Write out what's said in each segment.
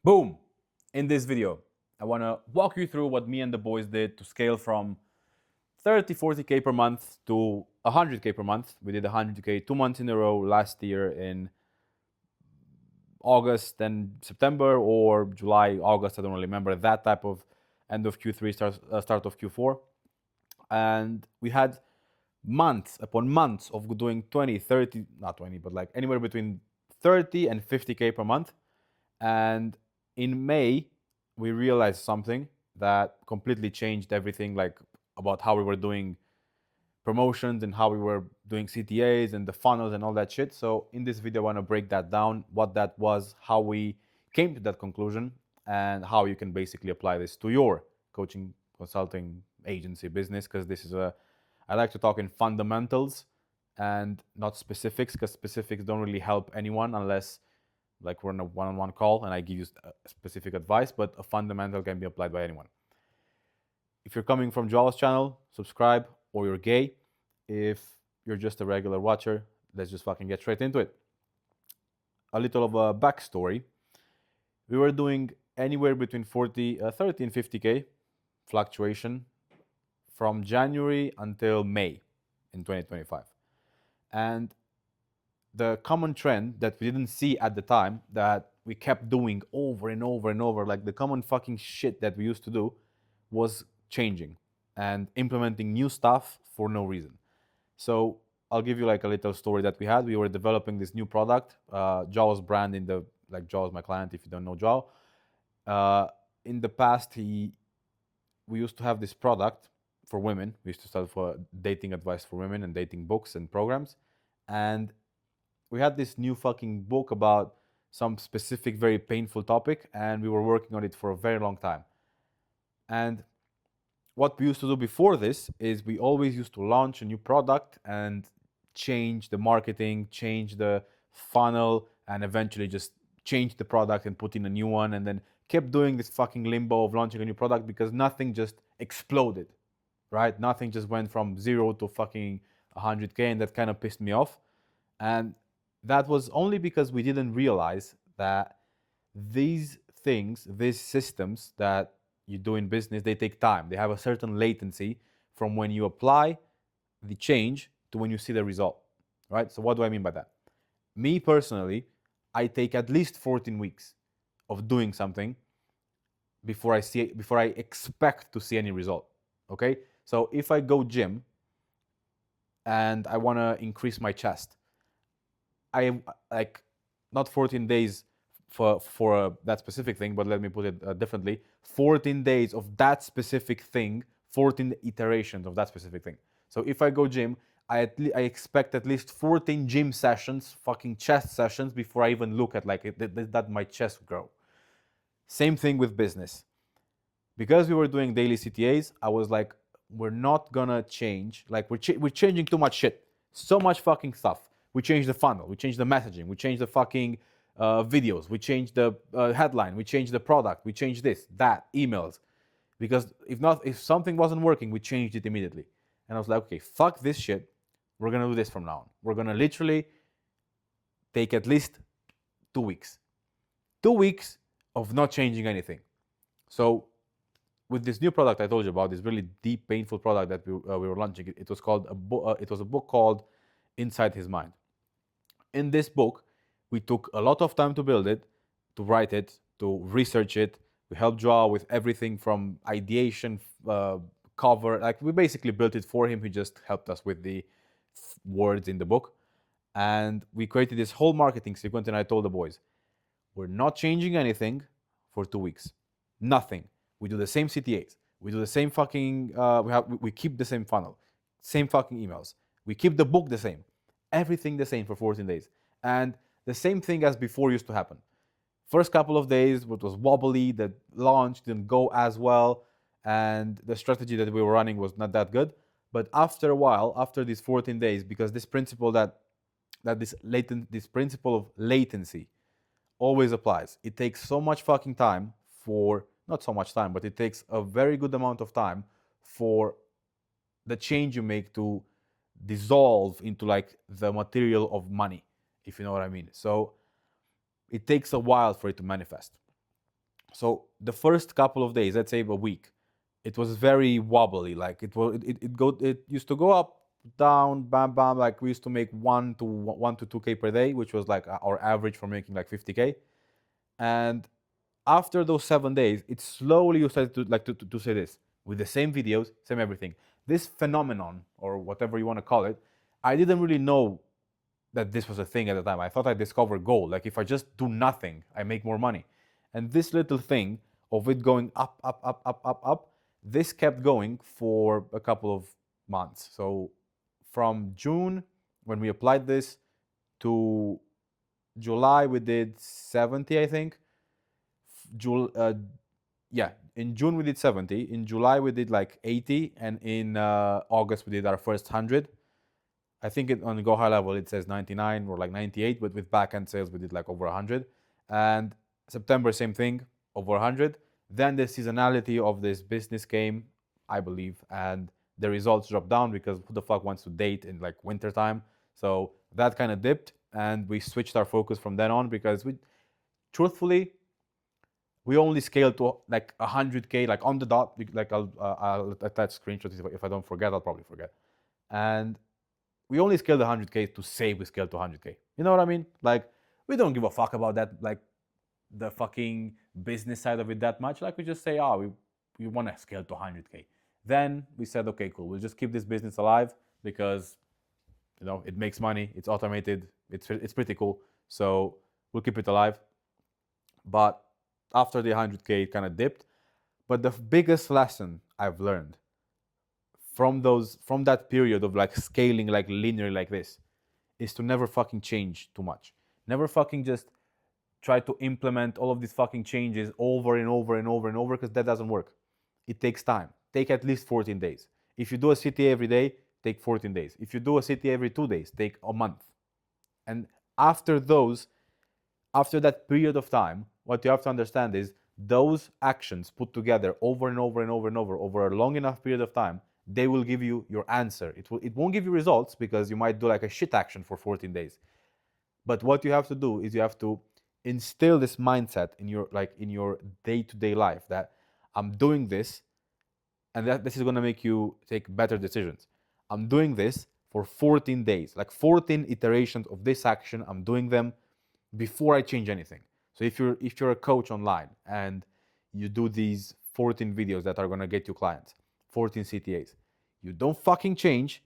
Boom! In this video, I want to walk you through what me and the boys did to scale from 30, 40K per month to 100K per month. We did 100K 2 months in a row last year in August and September, or July, August, I don't really remember, that type of end of Q3, start of Q4. And we had months upon months of doing 20, 30, not 20, but like anywhere between 30 and 50K per month. And in May, we realized something that completely changed everything, like about how we were doing promotions and how we were doing CTAs and the funnels and all that shit. So in this video, I want to break that down, what that was, how we came to that conclusion, and how you can basically apply this to your coaching, consulting, agency business. Because this is I like to talk in fundamentals and not specifics, because specifics don't really help anyone unless like we're in a one-on-one call and I give you specific advice, but a fundamental can be applied by anyone. If you're coming from Joel's channel, subscribe, or you're gay. If you're just a regular watcher, let's just fucking get straight into it. A little of a backstory. We were doing anywhere between 30 and 50K fluctuation from January until May in 2025. And the common trend that we didn't see at the time, that we kept doing over and over and over, like the common fucking shit that we used to do, was changing and implementing new stuff for no reason. So I'll give you like a little story that we had. We were developing this new product, Joao's brand, like Joao is my client if you don't know Joao. In the past, we used to have this product for women. We used to sell for dating advice for women and dating books and programs. And we had this new fucking book about some specific, very painful topic, and we were working on it for a very long time. And what we used to do before this is we always used to launch a new product and change the marketing, change the funnel, and eventually just change the product and put in a new one, and then kept doing this fucking limbo of launching a new product because nothing just exploded, right? Nothing just went from 0 to fucking 100K, and that kind of pissed me off. And that was only because we didn't realize that these things, these systems that you do in business, they take time. They have a certain latency from when you apply the change to when you see the result, right? So what do I mean by that? Me personally, I take at least 14 weeks of doing something before I expect to see any result. Okay? So if I go gym and I want to increase my chest, I like not 14 days for that specific thing, but let me put it differently. 14 days of that specific thing, 14 iterations of that specific thing. So if I go gym, I expect at least 14 gym sessions, fucking chest sessions, before I even look at like that my chest grow. Same thing with business. Because we were doing daily CTAs, I was like, we're not gonna change. Like we're changing too much shit, so much fucking stuff. We changed the funnel, we changed the messaging, we changed the fucking videos, we changed the headline, we changed the product, we changed this, that, emails. Because if something wasn't working, we changed it immediately. And I was like, okay, fuck this shit. We're gonna do this from now on. We're gonna literally take at least 2 weeks. 2 weeks of not changing anything. So with this new product I told you about, this really deep, painful product that we were launching, it was called it was a book called Inside His Mind. In this book, we took a lot of time to build it, to write it, to research it. We helped Joao with everything from ideation, cover. Like we basically built it for him. He just helped us with the words in the book. And we created this whole marketing sequence. And I told the boys, we're not changing anything for 2 weeks. Nothing. We do the same CTAs. We do the same fucking. We keep the same funnel, same fucking emails. We keep the book the same, everything the same for 14 days. And the same thing as before used to happen. First couple of days, it was wobbly, the launch didn't go as well, and the strategy that we were running was not that good. But after a while, after these 14 days, because this principle this principle of latency always applies. It takes so much fucking time not so much time, but it takes a very good amount of time for the change you make to dissolve into like the material of money, if you know what I mean. So it takes a while for it to manifest. So the first couple of days, let's say a week, it was very wobbly. Like it used to go up, down, bam, bam. Like we used to make 1 to 2K per day, which was like our average for making like 50K. And after those 7 days, it slowly you started to like to say this with the same videos, same everything. This phenomenon or whatever you want to call it, I didn't really know that this was a thing at the time. I thought I discovered gold. Like if I just do nothing, I make more money. And this little thing of it going up, up, up, up, up, up, this kept going for a couple of months. So from June, when we applied this, to July, we did 70, I think. Yeah, in June we did 70. In July we did like 80, and in August we did our first 100. I think on the Go High level it says 99 or like 98, but with back end sales we did like over 100. And September, same thing, over 100. Then the seasonality of this business came, I believe, and the results dropped down because who the fuck wants to date in like winter time? So that kind of dipped, and we switched our focus from then on because truthfully, we only scaled to like 100K, like on the dot. Like I'll attach screenshots if I don't forget. I'll probably forget. And we only scaled 100K to say we scaled to 100K. You know what I mean? Like we don't give a fuck about that, like the fucking business side of it that much. Like we just say, oh, we want to scale to 100K. Then we said, okay, cool. We'll just keep this business alive because it makes money. It's automated. It's pretty cool. So we'll keep it alive. But after the 100K, it kind of dipped. But the biggest lesson I've learned from that period of like scaling like linear like this is to never fucking change too much. Never fucking just try to implement all of these fucking changes over and over and over and over, because that doesn't work. It takes time. Take at least 14 days. If you do a CTA every day, take 14 days. If you do a CTA every 2 days, take a month. And after that period of time, what you have to understand is those actions put together over and over and over and over a long enough period of time, they will give you your answer. It won't give you results because you might do like a shit action for 14 days. But what you have to do is you have to instill this mindset in your day-to-day life that I'm doing this, and that this is going to make you take better decisions. I'm doing this for 14 days, like 14 iterations of this action. I'm doing them before I change anything. So if you're a coach online and you do these 14 videos that are going to get you clients, 14 CTAs, you don't fucking change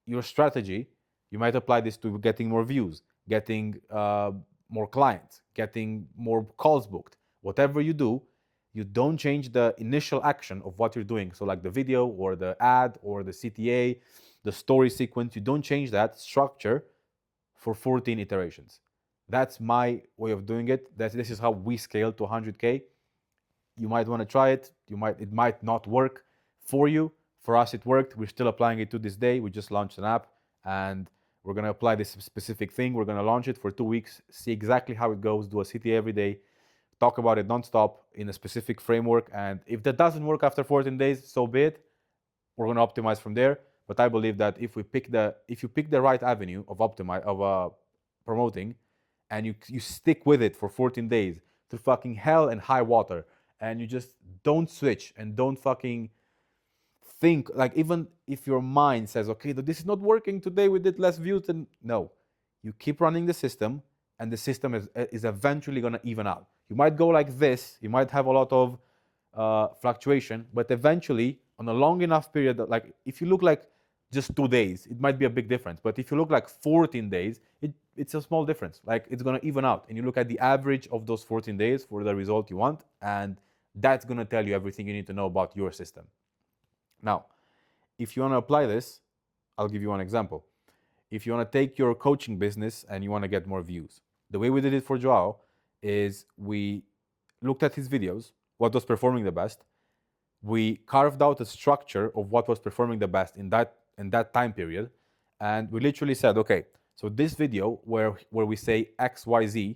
your strategy. You might apply this to getting more views, getting more clients, getting more calls booked. Whatever you do, you don't change the initial action of what you're doing. So like the video or the ad or the CTA, the story sequence, you don't change that structure for 14 iterations. That's my way of doing it. This is how we scale to 100K. You might want to try it. It might not work for you. For us, it worked. We're still applying it to this day. We just launched an app, and we're going to apply this specific thing. We're going to launch it for 2 weeks, see exactly how it goes, do a CTA every day, talk about it nonstop in a specific framework. And if that doesn't work after 14 days, so be it. We're going to optimize from there. But I believe that if you pick the right avenue of promoting, and you stick with it for 14 days through fucking hell and high water, and you just don't switch and don't fucking think, like, even if your mind says, okay, this is not working today, we did less views, and no, you keep running the system, and the system is eventually going to even out. You might go like this, you might have a lot of fluctuation, but eventually on a long enough period, like if you look like just 2 days, it might be a big difference. But if you look like 14 days, it's a small difference. Like it's going to even out. And you look at the average of those 14 days for the result you want, and that's going to tell you everything you need to know about your system. Now, if you want to apply this, I'll give you one example. If you want to take your coaching business and you want to get more views, the way we did it for Joao is we looked at his videos, what was performing the best. We carved out a structure of what was performing the best in that time period, and we literally said, okay, so this video where we say XYZ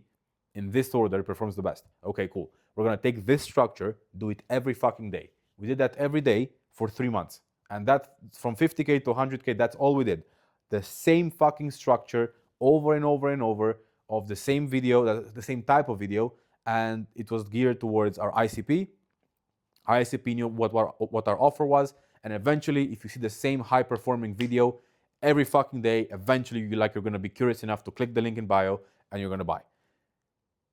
in this order performs the best. Okay, cool. We're gonna take this structure, do it every fucking day. We did that every day for 3 months, and that from 50K to 100K, that's all we did. The same fucking structure over and over and over of the same video, the same type of video, and it was geared towards our ICP. Our ICP knew what our offer was, and eventually, if you see the same high-performing video every fucking day, eventually you're going to be curious enough to click the link in bio and you're going to buy.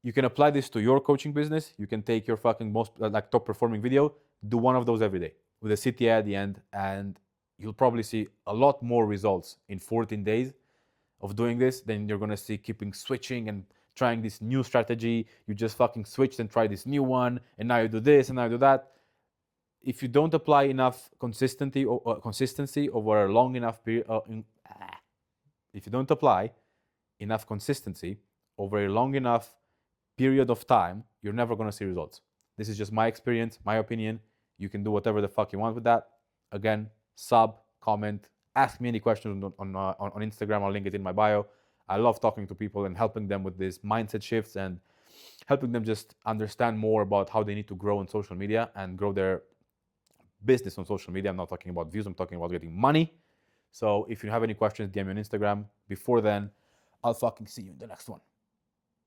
You can apply this to your coaching business. You can take your fucking most top performing video, do one of those every day with a CTA at the end, and you'll probably see a lot more results in 14 days of doing this than you're gonna see keeping switching and trying this new strategy. You just fucking switched and tried this new one, and now you do this and now you do that. If you don't apply enough consistency over a long enough period, if you don't apply enough consistency over a long enough period of time, you're never gonna see results. This is just my experience, my opinion. You can do whatever the fuck you want with that. Again, sub, comment, ask me any questions on Instagram. I'll link it in my bio. I love talking to people and helping them with these mindset shifts and helping them just understand more about how they need to grow on social media and grow their business on social media. I'm not talking about views, I'm talking about getting money. So if you have any questions, DM me on Instagram. Before then, I'll fucking see you in the next one.